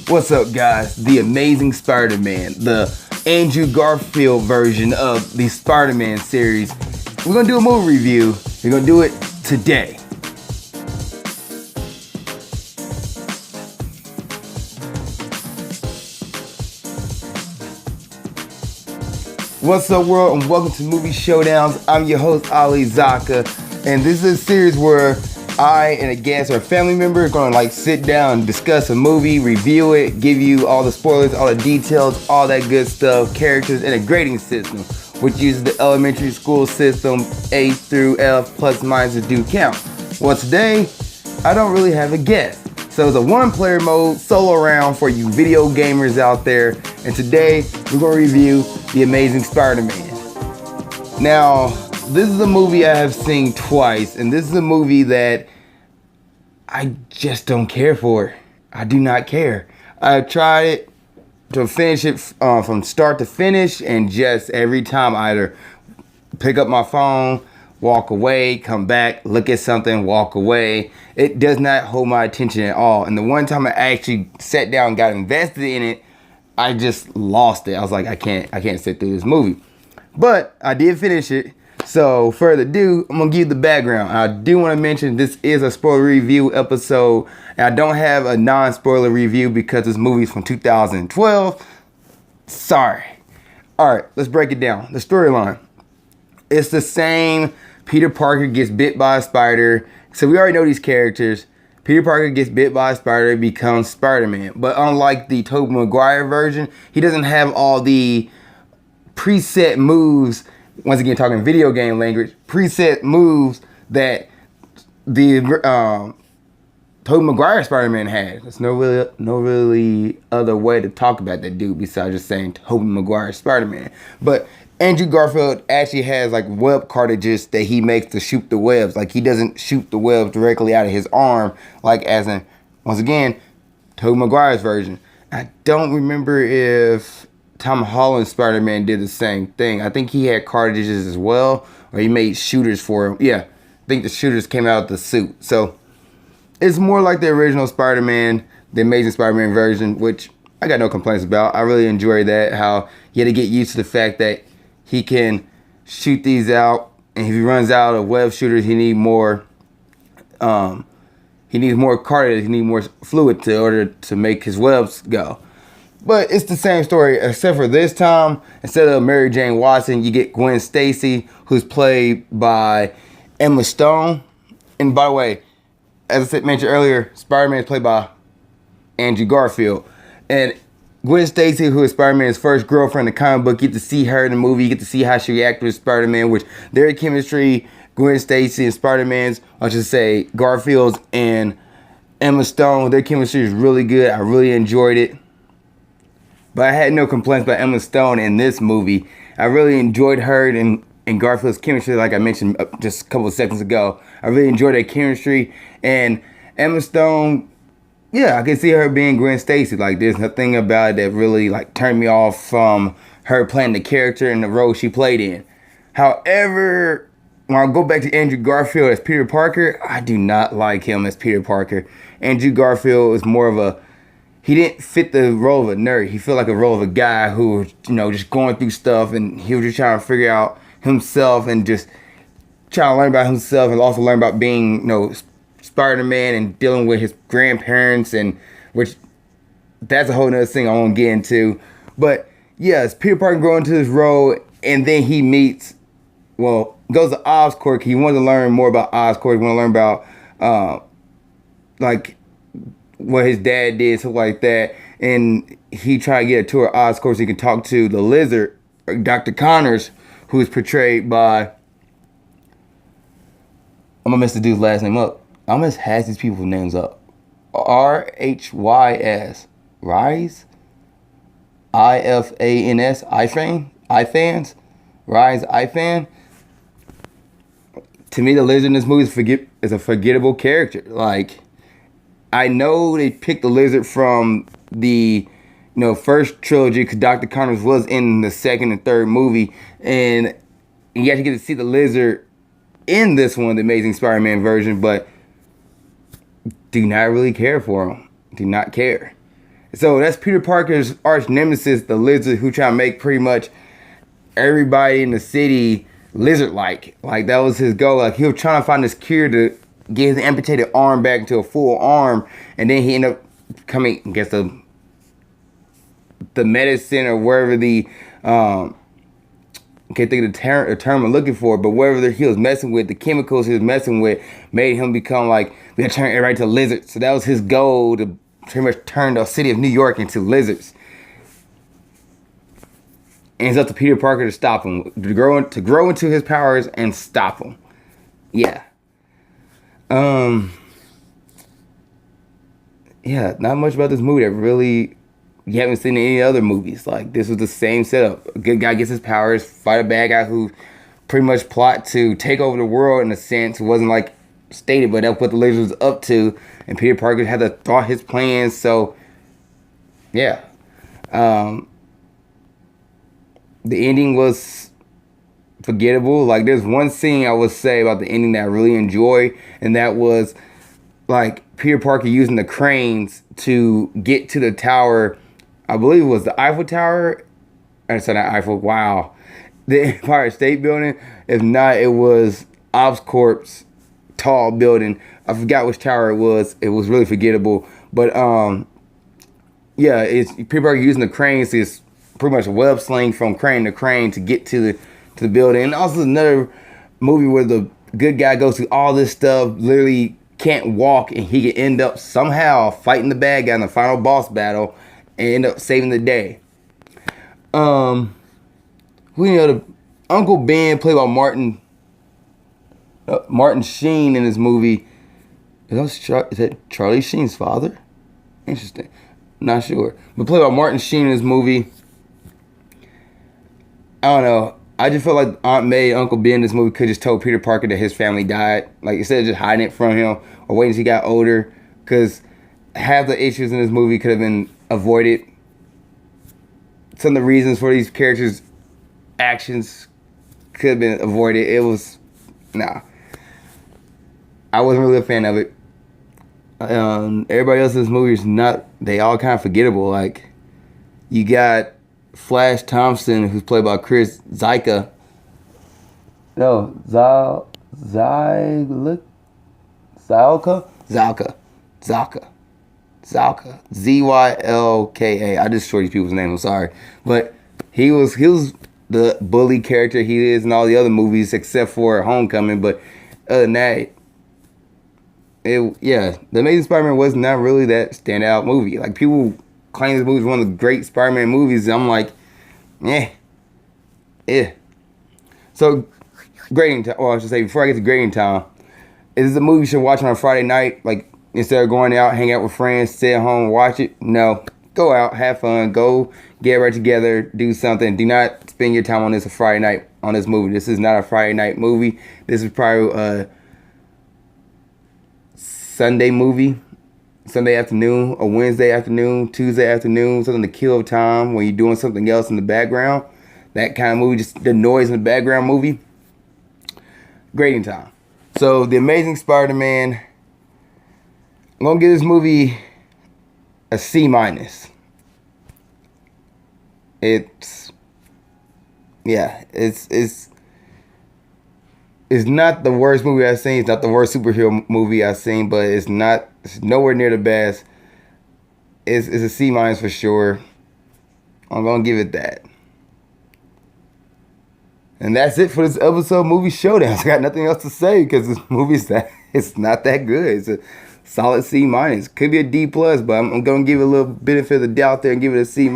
What's up, guys? The Amazing Spider-Man, the Andrew Garfield version of the Spider-Man series. We're gonna do a movie review. We're gonna do it today. What's up, world, and welcome to Movie Showdowns. I'm your host, Ali Zakka, and this is a series where I and a guest or a family member are going to sit down and discuss a movie, review it, give you all the spoilers, all the details, all that good stuff, characters, and a grading system, which uses the elementary school system, A through F, plus minus a do count. Well, today, I don't really have a guest. So it's a one-player mode, solo round for you video gamers out there, and today, we're going to review The Amazing Spider-Man. Now, this is a movie I have seen twice, and this is a movie that I just don't care for. I do not care. I tried it to finish it from start to finish, and just every time I either pick up my phone, walk away, come back, look at something, walk away. It does not hold my attention at all. And the one time I actually sat down and got invested in it, I just lost it. I was like, I can't sit through this movie. But I did finish it. So, further ado, I'm going to give you the background. I do want to mention this is a spoiler review episode. And I don't have a non-spoiler review because this movie is from 2012. Sorry. Alright, let's break it down. The storyline. It's the same. Peter Parker gets bit by a spider. So we already know these characters. Peter Parker gets bit by a spider, becomes Spider-Man. But unlike the Tobey Maguire version, he doesn't have all the preset moves. Once again, talking video game language, preset moves that the Tobey Maguire Spider-Man had. There's no really other way to talk about that dude besides just saying Tobey Maguire Spider-Man. But Andrew Garfield actually has web cartridges that he makes to shoot the webs. He doesn't shoot the webs directly out of his arm, as in, once again, Tobey Maguire's version. I don't remember if Tom Holland's Spider-Man did the same thing. I think he had cartridges as well, or he made shooters for him. Yeah, I think the shooters came out of the suit. So it's more like the original Spider-Man, the Amazing Spider-Man version, which I got no complaints about. I really enjoy that, how you had to get used to the fact that he can shoot these out, and if he runs out of web shooters, he needs more cartridges, he needs more fluid in order to make his webs go. But it's the same story, except for this time, instead of Mary Jane Watson, you get Gwen Stacy, who's played by Emma Stone. And by the way, as I mentioned earlier, Spider-Man is played by Andrew Garfield. And Gwen Stacy, who is Spider-Man's first girlfriend in the comic book, you get to see her in the movie. You get to see how she reacted with Spider-Man, which their chemistry, Gwen Stacy and Spider-Man's, I should say Garfield's and Emma Stone, their chemistry is really good. I really enjoyed it. But I had no complaints about Emma Stone in this movie. I really enjoyed her and Garfield's chemistry, like I mentioned just a couple of seconds ago. I really enjoyed their chemistry. And Emma Stone, yeah, I can see her being Gwen Stacy. There's nothing about it that really turned me off from her playing the character and the role she played in. However, when I go back to Andrew Garfield as Peter Parker, I do not like him as Peter Parker. Andrew Garfield is more of he didn't fit the role of a nerd. He felt like a role of a guy who was, just going through stuff, and he was just trying to figure out himself and just trying to learn about himself, and also learn about being, Spider-Man and dealing with his grandparents, and which that's a whole nother thing I won't get into. But yes, Peter Parker growing into his role, and then he goes to Oscorp. He wanted to learn more about Oscorp. He wanted to learn about what his dad did, stuff like that. And he tried to get a tour of Oscorp so he could talk to the Lizard, Dr. Connors, who is portrayed by, I'm gonna mess the dude's last name up. I'm gonna hash these people's names up. Rhys. Rhys? Ifans? Ifans? Rhys Ifan. To me, the Lizard in this movie is a forgettable character. I know they picked the Lizard from the first trilogy because Dr. Connors was in the second and third movie, and you actually get to see the Lizard in this one, the Amazing Spider-Man version, but do not really care for him. Do not care. So that's Peter Parker's arch nemesis, the Lizard, who try to make pretty much everybody in the city lizard-like. Like, that was his goal. Like, he was trying to find this cure to get his amputated arm back into a full arm, and then he ended up coming, I guess, the medicine or wherever the I can't think of the term I'm looking for, but whatever he was messing with, the chemicals he was messing with made him become like, we gotta turn everybody to lizards. So that was his goal, to pretty much turn the city of New York into lizards. And it's up to Peter Parker to stop him, to grow into his powers and stop him. Yeah. Yeah, not much about this movie that really you haven't seen in any other movies. Like, this was the same setup. A good guy gets his powers, fight a bad guy who pretty much plot to take over the world in a sense. It wasn't like stated, but that's what the Lizard was up to. And Peter Parker had to thought his plans. So, yeah. The ending was forgettable. Like, there's one scene I would say about the ending that I really enjoy, and that was like Peter Parker using the cranes to get to the tower. I believe it was the Eiffel Tower. I said not Eiffel. Wow, the Empire State Building. If not, it was Oscorp's tall building. I forgot which tower it was. It was really forgettable. But yeah, it's Peter Parker using the cranes. It's pretty much a web sling from crane to crane to get to the building. And also another movie where the good guy goes through all this stuff, literally can't walk, and he can end up somehow fighting the bad guy in the final boss battle and end up saving the day. We know the Uncle Ben played by Martin Sheen in this movie. Is that Charlie Sheen's father? Interesting. Not sure. But played by Martin Sheen in this movie. I don't know. I just felt like Aunt May, Uncle Ben in this movie could just told Peter Parker that his family died. Like, instead of just hiding it from him or waiting until he got older. Because half the issues in this movie could have been avoided. Some of the reasons for these characters' actions could have been avoided. It was, nah. I wasn't really a fan of it. Everybody else in this movie is not, they all kind of forgettable. Like, you got Flash Thompson, who's played by Zakka. No, Zakka. Zylka. I just short these people's names. I'm sorry, but he was the bully character he is in all the other movies except for Homecoming. But other than that, the Amazing Spider-Man was not really that standout movie. Like, people claim this movie is one of the great Spider-Man movies. And I'm like, yeah. So, grading time. Well, I should say, before I get to grading time, is this a movie you should watch on a Friday night? Like, instead of going out, hang out with friends, stay at home, watch it? No. Go out, have fun, go get right together, do something. Do not spend your time on this a Friday night on this movie. This is not a Friday night movie. This is probably a Sunday movie. Sunday afternoon, a Wednesday afternoon, Tuesday afternoon, something to kill time when you're doing something else in the background. That kind of movie, just the noise in the background movie. Grading time. So, The Amazing Spider-Man, I'm going to give this movie a C-. It's not the worst movie I've seen. It's not the worst superhero movie I've seen, but it's nowhere near the best. It's a C- for sure. I'm gonna give it that. And that's it for this episode of Movie Showdowns. I got nothing else to say because this movie's it's not that good. It's a solid C-. Could be a D+, but I'm gonna give it a little benefit of the doubt there and give it a C-.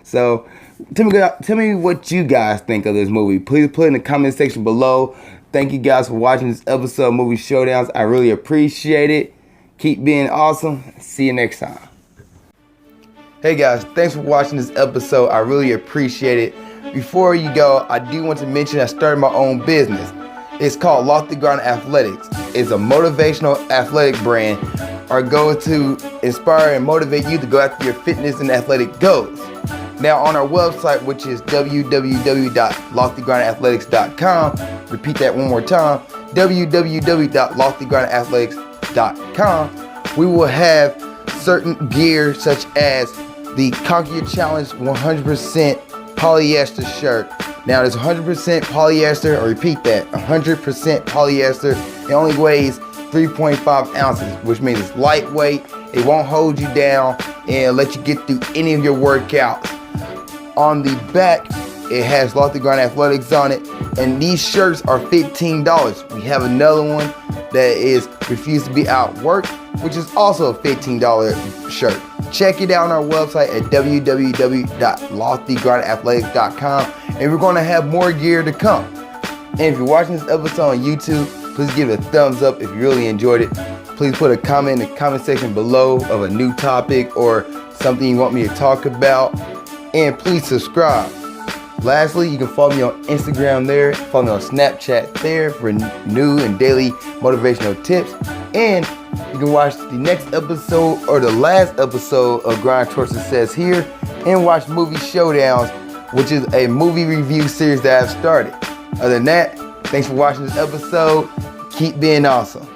So tell me what you guys think of this movie. Please put it in the comment section below. Thank you guys for watching this episode of Movie Showdowns. I really appreciate it. Keep being awesome. See you next time. Hey guys, thanks for watching this episode. I really appreciate it. Before you go, I do want to mention I started my own business. It's called Lofty Ground Athletics. It's a motivational athletic brand. Our goal is to inspire and motivate you to go after your fitness and athletic goals. Now on our website, which is www.loftygroundathletics.com, repeat that one more time, www.loftygroundathletics.com, we will have certain gear such as the Conquer Your Challenge 100% polyester shirt. Now it's 100% polyester, or repeat that, 100% polyester. It only weighs 3.5 ounces, which means it's lightweight. It won't hold you down and let you get through any of your workouts. On the back, it has Lofty Grind Athletics on it, and these shirts are $15. We have another one that is Refuse to Be Outworked, which is also a $15 shirt. Check it out on our website at www.loftygrindathletics.com, and we're going to have more gear to come. And if you're watching this episode on YouTube, please give it a thumbs up if you really enjoyed it. Please put a comment in the comment section below of a new topic or something you want me to talk about, and please subscribe. Lastly, you can follow me on Instagram there, follow me on Snapchat there for new and daily motivational tips, and you can watch the next episode or the last episode of Grind Towards Success here, and watch Movie Showdowns, which is a movie review series that I've started. Other than that, thanks for watching this episode. Keep being awesome.